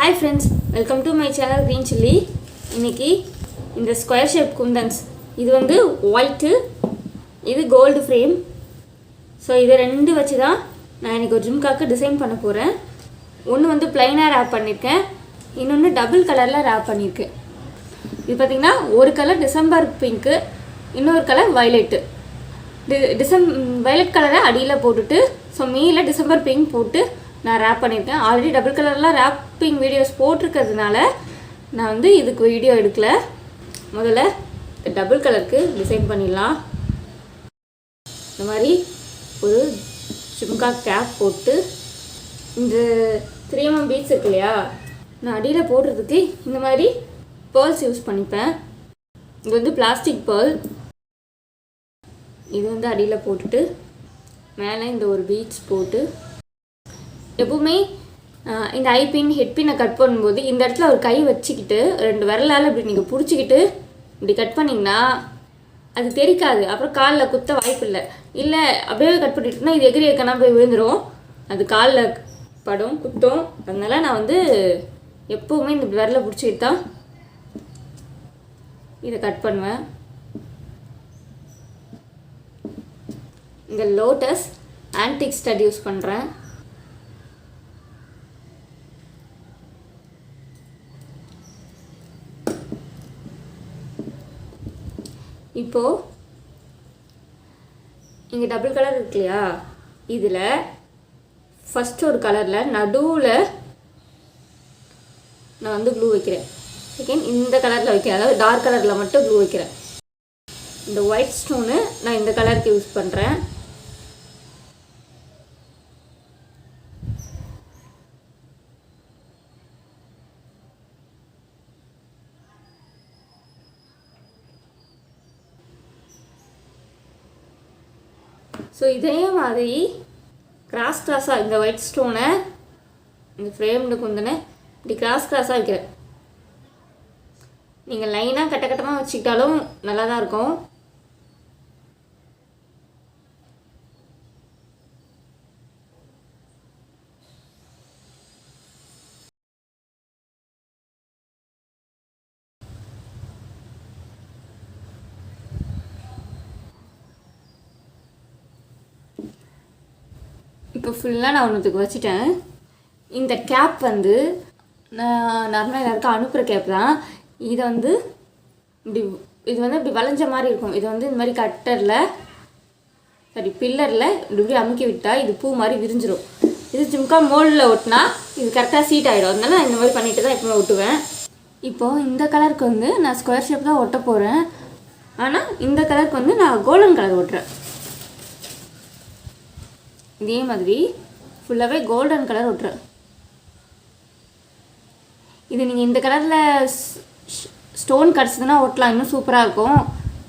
Hi friends, welcome to my channel Green Chilli. இன்னைக்கு இந்த square shape kundans இது வந்து ஒயிட், இது கோல்டு ஃப்ரேம். ஸோ இதை ரெண்டு வச்சு தான் நான் இன்றைக்கி ஒரு ஜிம்காக்கு டிசைன் பண்ண போகிறேன். ஒன்று வந்து பிளைனாக ரேப் பண்ணியிருக்கேன், இன்னொன்று டபுள் கலரில் ரேப் பண்ணியிருக்கேன். இது பார்த்திங்கன்னா ஒரு கலர் டிசம்பர் பிங்க்கு, இன்னொரு கலர் வயலட்டு. வயலட் கலரை அடியில் போட்டுட்டு ஸோ மேலே டிசம்பர் பிங்க் போட்டு நான் ரேப் பண்ணியிருக்கேன். ஆல்ரெடி டபுள் கலர்லாம் ரேப்பிங் வீடியோஸ் போட்டிருக்கிறதுனால நான் வந்து இதுக்கு வீடியோ எடுக்கல. முதல்ல டபுள் கலருக்கு டிசைன் பண்ணிடலாம். இந்த மாதிரி ஒரு ஜும்கா கேப் போட்டு இந்த 3mm பீட்ஸ் இருக்கு இல்லையா, நான் அடியில் போடுறதுக்கு இந்த மாதிரி பேர்ல்ஸ் யூஸ் பண்ணிப்பேன். இது வந்து பிளாஸ்டிக் பேர்ல். இது வந்து அடியில் போட்டுட்டு மேலே இந்த ஒரு பீட்ஸ் போட்டு எப்பவுமே இந்த ஐபின் ஹெட்பினை கட் பண்ணும்போது இந்த இடத்துல ஒரு கை வச்சுக்கிட்டு ரெண்டு விரலால் இப்படி நீங்கள் பிடிச்சிக்கிட்டு இப்படி கட் பண்ணிங்கன்னா அது தெரிக்காது. அப்புறம் காலில் குத்த வாய்ப்பு இல்லை. இல்லை அப்படியே கட் பண்ணிட்டுனா இது எகிரி எக்கனா போய் விழுந்துடும், அது காலில் படும், குத்தும். அதனால நான் வந்து எப்போவுமே இந்த விரலை பிடிச்சிக்கிட்டு தான் இதை கட் பண்ணுவேன். இந்த லோட்டஸ் ஆன்டிக் ஸ்டட் யூஸ் பண்ணுறேன். இப்போது இங்கே டபுள் கலர் இருக்கு இல்லையா, இதில் ஃபஸ்ட்டு ஒரு கலரில் நடுவில் நான் வந்து ப்ளூ வைக்கிறேன். செகண்ட் இந்த கலரில் வைக்கிறேன், அதாவது டார்க் கலரில் மட்டும் ப்ளூ வைக்கிறேன். இந்த ஒயிட் ஸ்டோனு நான் இந்த கலருக்கு யூஸ் பண்ணுறேன். ஸோ இதே மாதிரி கிராஸாக இந்த ஒயிட் ஸ்டோனை இந்த ஃப்ரேம்டு குந்தனை இப்படி கிராஸாக வைக்கிறேன். நீங்கள் லைனாக கட்டமாக வச்சுக்கிட்டாலும் நல்லா தான் இருக்கும். இப்போ ஃபுல்லாக நான் ஒன்றுத்துக்கு வச்சுட்டேன். இந்த கேப் வந்து நான் நார்மலாக எல்லாருக்கும் அனுப்புகிற கேப் தான். இதை வந்து இப்படி இது வந்து இப்படி வளைஞ்ச மாதிரி இருக்கும். இது வந்து இந்த மாதிரி பில்லரில் இப்படி அமுக்கி விட்டால் இது பூ மாதிரி விரிஞ்சிடும். இது ஜிம்கா மோல்டில் ஒட்டினா இது கரெக்டாக சீட் ஆகிடும். அதனால நான் இந்த மாதிரி பண்ணிட்டு தான் எப்பவுமே ஒட்டுவேன். இப்போது இந்த கலருக்கு வந்து நான் ஸ்கொயர் ஷேப் தான் ஒட்ட போகிறேன். ஆனால் இந்த கலருக்கு வந்து நான் கோல்டன் கலர் ஒட்டுறேன். இதே மாதிரி ஃபுல்லாகவே கோல்டன் கலர் ஒட்டுறேன். இது நீங்கள் இந்த கலரில் ஸ்டோன் கிடச்சதுன்னா ஒட்டலாம், இன்னும் சூப்பராக இருக்கும்.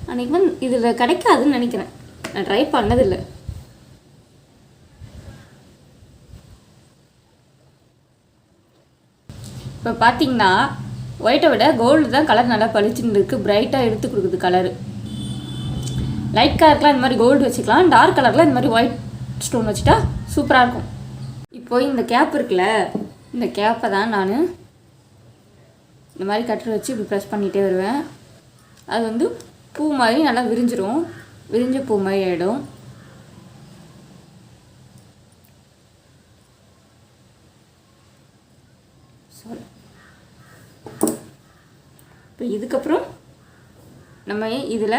அன்றைக்கி வந்து இதில் கிடைக்காதுன்னு நினைக்கிறேன், நான் ட்ரை பண்ணதில்லை. இப்போ பார்த்தீங்கன்னா ஒயிட்டை விட கோல்டு தான் கலர் நல்லா பளிச்சுன்னு இருக்குது, பிரைட்டாக எடுத்து கொடுக்குது கலரு. லைட் கலருக்குலாம் இந்த மாதிரி கோல்டு வச்சுக்கலாம், டார்க் கலரில் இந்த மாதிரி ஒயிட் ஸ்டோன் வச்சுட்டா சூப்பராக இருக்கும். இப்போ இந்த கேப் இருக்குல்ல, இந்த கேப்பை தான் நான் இந்த மாதிரி கட்டர் வச்சு இப்படி ப்ரெஸ் பண்ணிகிட்டே வருவேன். அது வந்து பூ மாதிரி நல்லா விரிஞ்சிடும், விரிஞ்ச பூ மாதிரி ஆகிடும். இப்போ இதுக்கப்புறம் நம்ம இதில்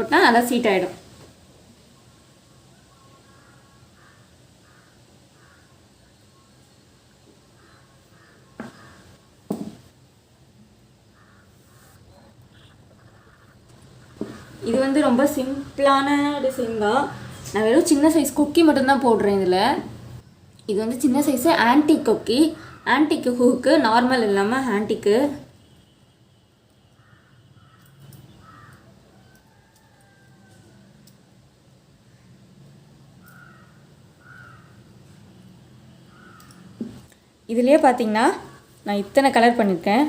போட்டால் நல்லா சீட் ஆகிடும். இது வந்து ரொம்ப சிம்பிளான டிசைன் தான். நான் வெறும் சின்ன சைஸ் கொக்கி மட்டும்தான் போடுறேன் இதில். இது வந்து சின்ன சைஸு ஆன்டிக் கொக்கி, ஆன்டிக்கு ஹூக்கு, நார்மல் இல்லாமல் ஆன்டிக்கு. இதுலேயே பார்த்தீங்கன்னா நான் இத்தனை கலர் பண்ணியிருக்கேன்.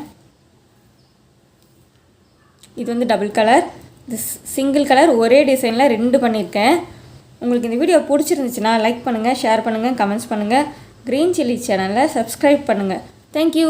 இது வந்து டபுள் கலர், இது சிங்கிள் கலர் ஒரே டிசைனில் 2 பண்ணியிருக்கேன். உங்களுக்கு இந்த வீடியோ பிடிச்சிருந்துச்சுன்னா லைக் பண்ணுங்கள், ஷேர் பண்ணுங்கள், கமெண்ட்ஸ் பண்ணுங்கள். க்ரீன் சில்லி சேனலை சப்ஸ்கிரைப் பண்ணுங்கள். தேங்க்யூ.